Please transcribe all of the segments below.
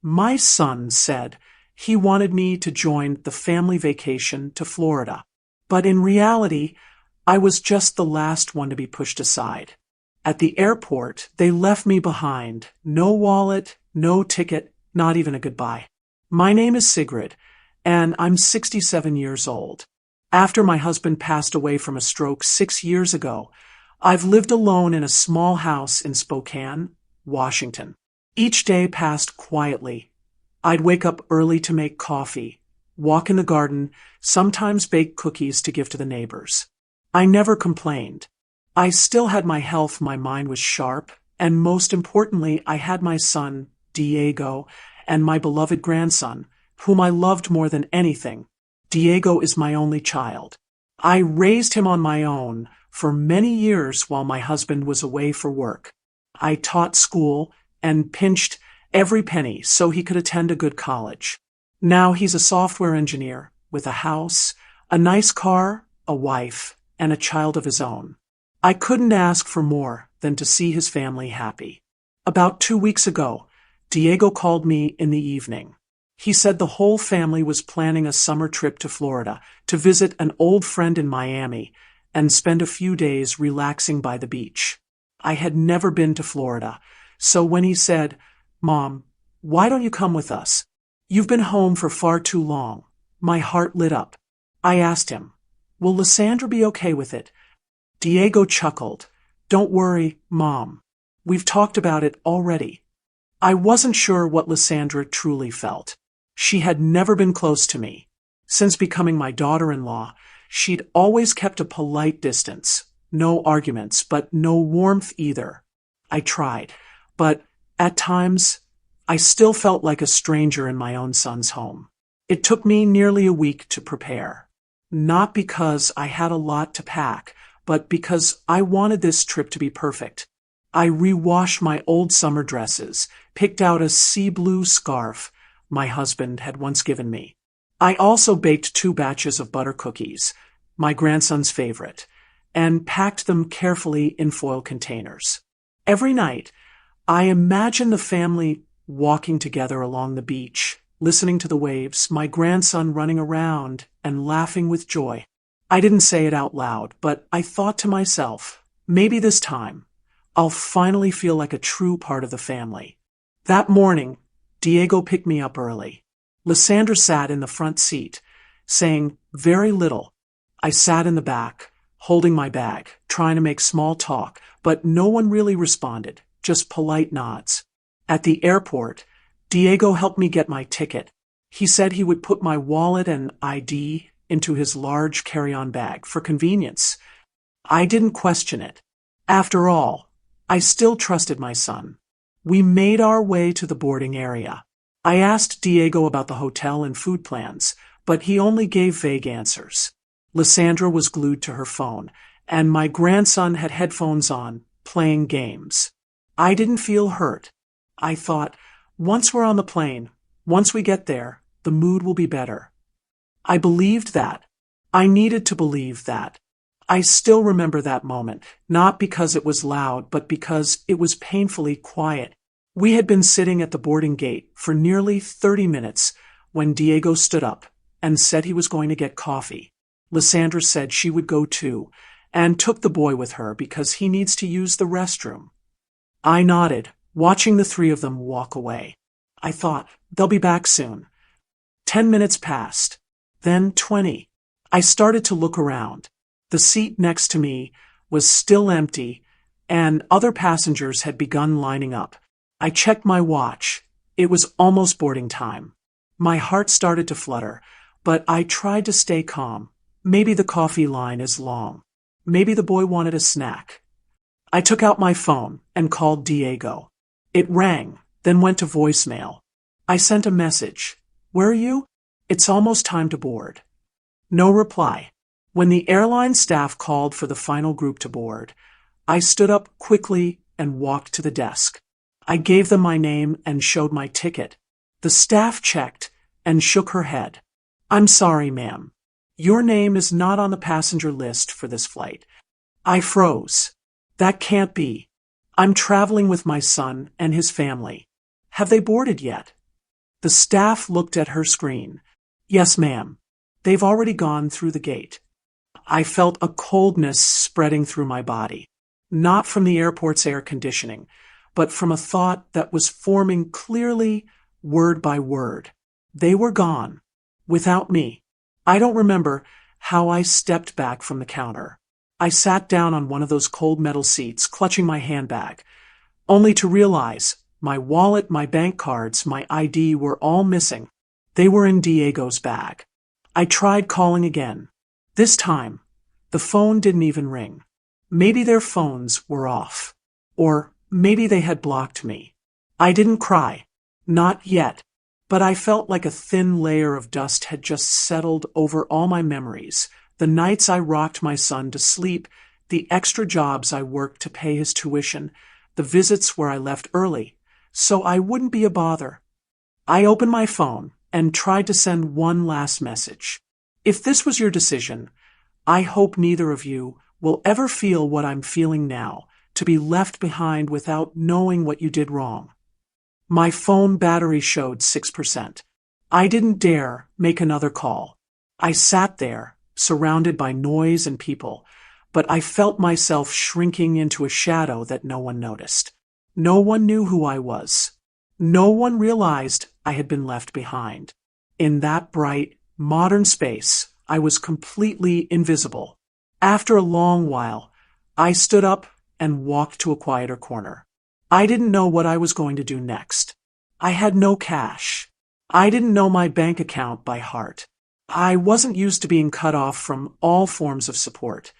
My son said he wanted me to join the family vacation to Florida. But in reality, I was just the last one to be pushed aside. At the airport, they left me behind. No wallet, no ticket, not even a goodbye. My name is Sigrid, and I'm 67 years old. After my husband passed away from a stroke 6 years ago, I've lived alone in a small house in Spokane, Washington. Each day passed quietly. I'd wake up early to make coffee, walk in the garden, sometimes bake cookies to give to the neighbors. I never complained. I still had my health, my mind was sharp, and most importantly, I had my son, Diego, and my beloved grandson, whom I loved more than anything. Diego is my only child. I raised him on my own for many years while my husband was away for work. I taught school and pinched every penny so he could attend a good college. Now he's a software engineer with a house, a nice car, a wife, and a child of his own. I couldn't ask for more than to see his family happy. About 2 weeks ago, Diego called me in the evening. He said the whole family was planning a summer trip to Florida to visit an old friend in Miami and spend a few days relaxing by the beach. I had never been to Florida, so when he said, "Mom, why don't you come with us? You've been home for far too long," my heart lit up. I asked him, "Will Lysandra be okay with it?" Diego chuckled. "Don't worry, Mom. We've talked about it already." I wasn't sure what Lysandra truly felt. She had never been close to me. Since becoming my daughter-in-law, she'd always kept a polite distance. No arguments, but no warmth either. I tried, but at times, I still felt like a stranger in my own son's home. It took me nearly a week to prepare. Not because I had a lot to pack, but because I wanted this trip to be perfect. I re-washed my old summer dresses, picked out a sea blue scarf my husband had once given me. I also baked 2 batches of butter cookies, my grandson's favorite, and packed them carefully in foil containers. Every night, I imagined the family walking together along the beach, listening to the waves, my grandson running around and laughing with joy. I didn't say it out loud, but I thought to myself, maybe this time, I'll finally feel like a true part of the family. That morning, Diego picked me up early. Lysandra sat in the front seat, saying very little. I sat in the back, holding my bag, trying to make small talk, but no one really responded, just polite nods. At the airport, Diego helped me get my ticket. He said he would put my wallet and ID into his large carry-on bag for convenience. I didn't question it. After all, I still trusted my son. We made our way to the boarding area. I asked Diego about the hotel and food plans, but he only gave vague answers. Lysandra was glued to her phone, and my grandson had headphones on, playing games. I didn't feel hurt. I thought, once we're on the plane, once we get there, the mood will be better. I believed that. I needed to believe that. I still remember that moment, not because it was loud, but because it was painfully quiet. We had been sitting at the boarding gate for nearly 30 minutes when Diego stood up and said he was going to get coffee. Lysandra said she would go too, and took the boy with her because he needs to use the restroom. I nodded, watching the 3 of them walk away. I thought, they'll be back soon. 10 minutes passed. Then 20. I started to look around. The seat next to me was still empty, and other passengers had begun lining up. I checked my watch. It was almost boarding time. My heart started to flutter, but I tried to stay calm. Maybe the coffee line is long. Maybe the boy wanted a snack. I took out my phone and called Diego. It rang, then went to voicemail. I sent a message. "Where are you? It's almost time to board." No reply. When the airline staff called for the final group to board, I stood up quickly and walked to the desk. I gave them my name and showed my ticket. The staff checked and shook her head. "I'm sorry, ma'am. Your name is not on the passenger list for this flight." I froze. That can't be. I'm traveling with my son and his family. Have they boarded yet? The staff looked at her screen. Yes, ma'am. They've already gone through the gate. I felt a coldness spreading through my body. Not from the airport's air conditioning, but from a thought that was forming clearly, word by word. They were gone. Without me. I don't remember how I stepped back from the counter. I sat down on one of those cold metal seats, clutching my handbag, only to realize my wallet, my bank cards, my ID were all missing. They were in Diego's bag. I tried calling again. This time, the phone didn't even ring. Maybe their phones were off. Or maybe they had blocked me. I didn't cry. Not yet. But I felt like a thin layer of dust had just settled over all my memories. The nights I rocked my son to sleep, the extra jobs I worked to pay his tuition, the visits where I left early, so I wouldn't be a bother. I opened my phone and tried to send one last message. If this was your decision, I hope neither of you will ever feel what I'm feeling now, to be left behind without knowing what you did wrong. My phone battery showed 6%. I didn't dare make another call. I sat there, surrounded by noise and people, but I felt myself shrinking into a shadow that no one noticed. No one knew who I was. No one realized I had been left behind. In that bright, modern space, I was completely invisible. After a long while, I stood up and walked to a quieter corner. I didn't know what I was going to do next. I had no cash. I didn't know my bank account by heart. I wasn't used to being cut off from all forms of support.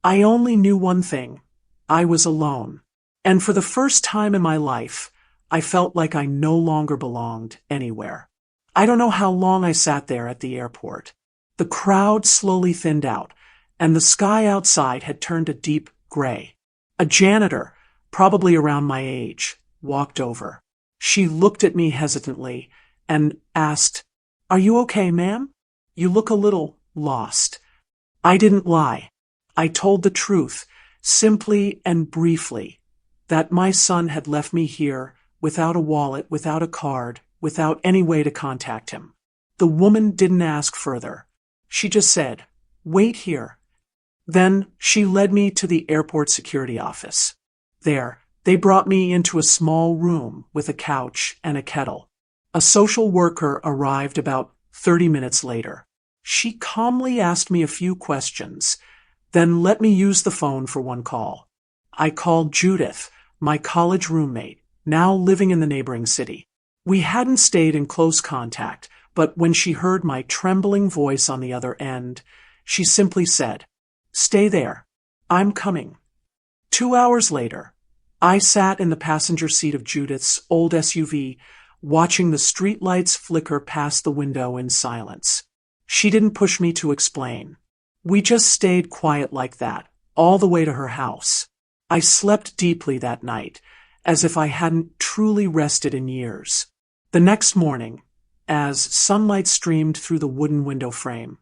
I only knew one thing. I was alone. And for the first time in my life, I felt like I no longer belonged anywhere. I don't know how long I sat there at the airport. The crowd slowly thinned out, and the sky outside had turned a deep gray. A janitor, probably around my age, walked over. She looked at me hesitantly and asked, "Are you okay, ma'am? You look a little lost." I didn't lie. I told the truth, simply and briefly, that my son had left me here without a wallet, without a card, without any way to contact him. The woman didn't ask further. She just said, "Wait here." Then she led me to the airport security office. There, they brought me into a small room with a couch and a kettle. A social worker arrived about 30 minutes later. She calmly asked me a few questions, then let me use the phone for one call. I called Judith, my college roommate, now living in the neighboring city. We hadn't stayed in close contact, but when she heard my trembling voice on the other end, she simply said, "Stay there. I'm coming." 2 hours later, I sat in the passenger seat of Judith's old SUV, watching the streetlights flicker past the window in silence. She didn't push me to explain. We just stayed quiet like that, all the way to her house. I slept deeply that night, as if I hadn't truly rested in years. The next morning, as sunlight streamed through the wooden window frame,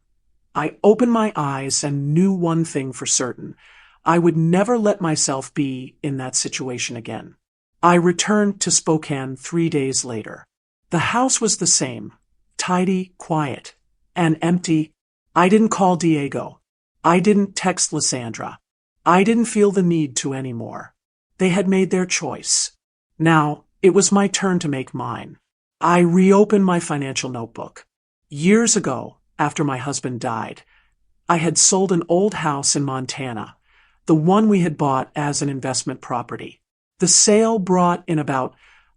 I opened my eyes and knew one thing for certain. I would never let myself be in that situation again. I returned to Spokane 3 days later. The house was the same, tidy, quiet, and empty. I didn't call Diego. I didn't text Lysandra. I didn't feel the need to anymore. They had made their choice. Now, it was my turn to make mine. I reopened my financial notebook. Years ago, after my husband died, I had sold an old house in Montana, the one we had bought as an investment property. The sale brought in about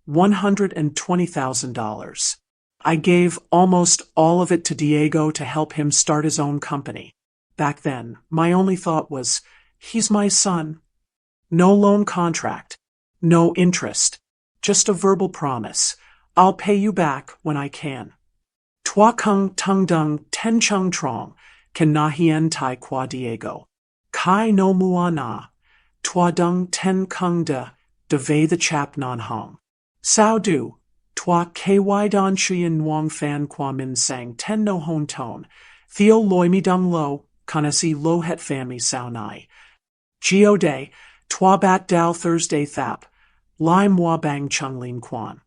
$120,000. I gave almost all of it to Diego to help him start his own company. Back then, my only thought was, he's my son. No loan contract, no interest, just a verbal promise. I'll pay you back when I can. Tua kung tung dung ten chung trong, ken na hien tai qua Diego. Kai no mua na, tua dung ten kung de vei the chap non hong. Sao du, tua ky don chuyen wang fan qua min sang ten no hon tone, theo loi mi dung lo, kanasi lo het fan mi sao nai. Geo day, tua bat dao Thursday thap, lai moi bang chung lin quan.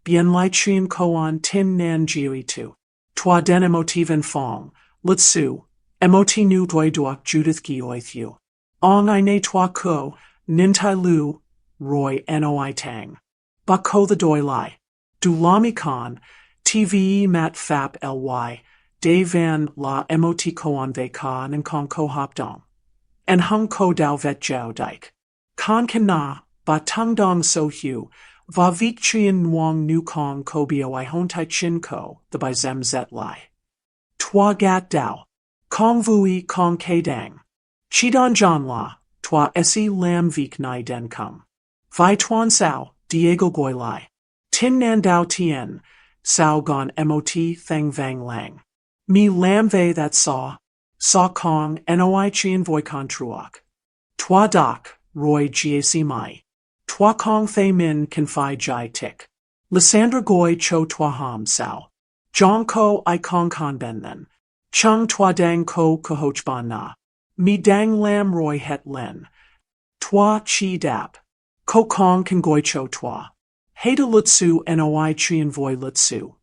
bien lai chien koan tin nan jiui tu. Twa den emotiven fong, litsu, emoti nu doi duok judith gioi thu. Ong I ne twa ko, nintai lu, roy noi tang. Ba ko the doi lai. Du lami con, tve mat fap ly, de van la mot koan ve kan and con ko hop dong. And hung ko dao vet jiao dike. Kan kan na, ba tung dong so hu, va vik chien nuong nu kong ko bio I hon tai chin ko, the by zem zet lai. Twa gat dao. Kong vui kong ke dang. Chidan John la, twa esi lam vik nai den kum. Vi tuan sao, Diego goi lai. Tin nan dao tien, sao gon mot thang vang lang. Mi lam ve that saw kong noi chien voi con truok. Twa doc, roy gac mai. Twa kong thay min kan fi jai tik. Lysandra goi cho twa ham sao. Jong ko I kong kan ben then. Chung twa dang ko kahoch ban na. Mi dang lam roy het len. Twa chi dap. Ko kong kan goi cho twa. Heda lutsu noi chien voi lutsu.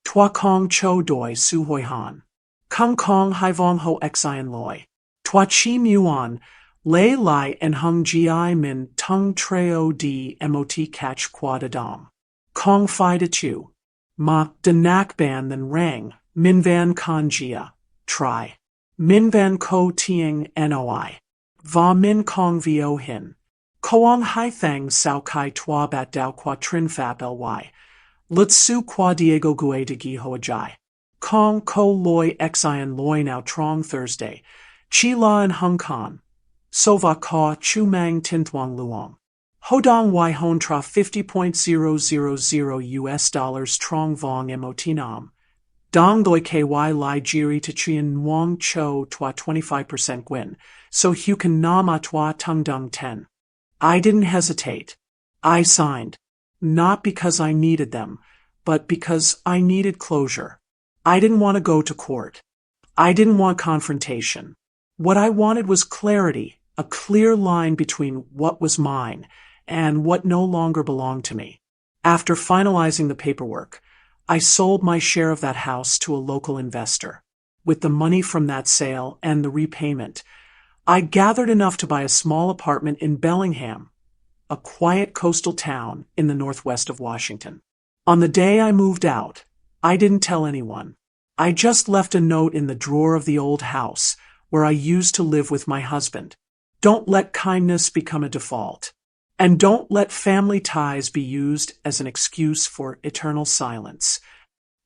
Twa kong cho doi su hoi han. Kung kong hai vong ho xian loi. Twa chi muon, lei lai en hung gi min tung treo di mot catch quad dong. Kong fi de chu. Ma de nak ban then rang, min van kan jia, try. Min van ko tieng noi. Va min kong vio hin. Koang hai thang sao kai twa bat dao qua trin fap ly. Lutsu qua Diego gue de gi hoa jai. Kong ko loi xian loi now trong Thursday. Chi la and hung kan. So va ka chu mang tin thuang luong. Hodong y hon tra $50.000 trong vong mot nam. Dong doi ky lai jiri to chien nuong cho twa 25% gwin. So hu can nam a twa tung dung 10. I didn't hesitate. I signed. Not because I needed them, but because I needed closure. I didn't want to go to court. I didn't want confrontation. What I wanted was clarity, a clear line between what was mine and what no longer belonged to me. After finalizing the paperwork, I sold my share of that house to a local investor. With the money from that sale and the repayment, I gathered enough to buy a small apartment in Bellingham, a quiet coastal town in the northwest of Washington. On the day I moved out, I didn't tell anyone. I just left a note in the drawer of the old house where I used to live with my husband. Don't let kindness become a default. And don't let family ties be used as an excuse for eternal silence.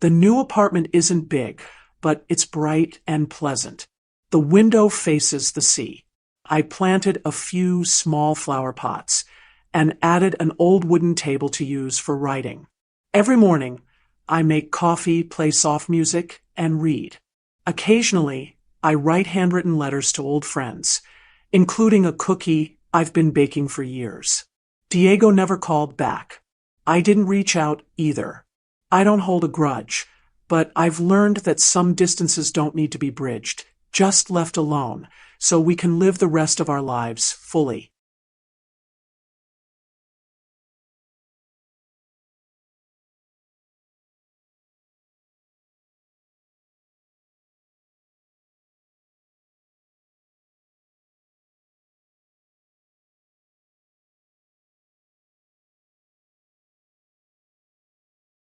The new apartment isn't big, but it's bright and pleasant. The window faces the sea. I planted a few small flower pots and added an old wooden table to use for writing. Every morning, I make coffee, play soft music, and read. Occasionally, I write handwritten letters to old friends, including a cookie I've been baking for years. Diego never called back. I didn't reach out either. I don't hold a grudge, but I've learned that some distances don't need to be bridged, just left alone, so we can live the rest of our lives fully.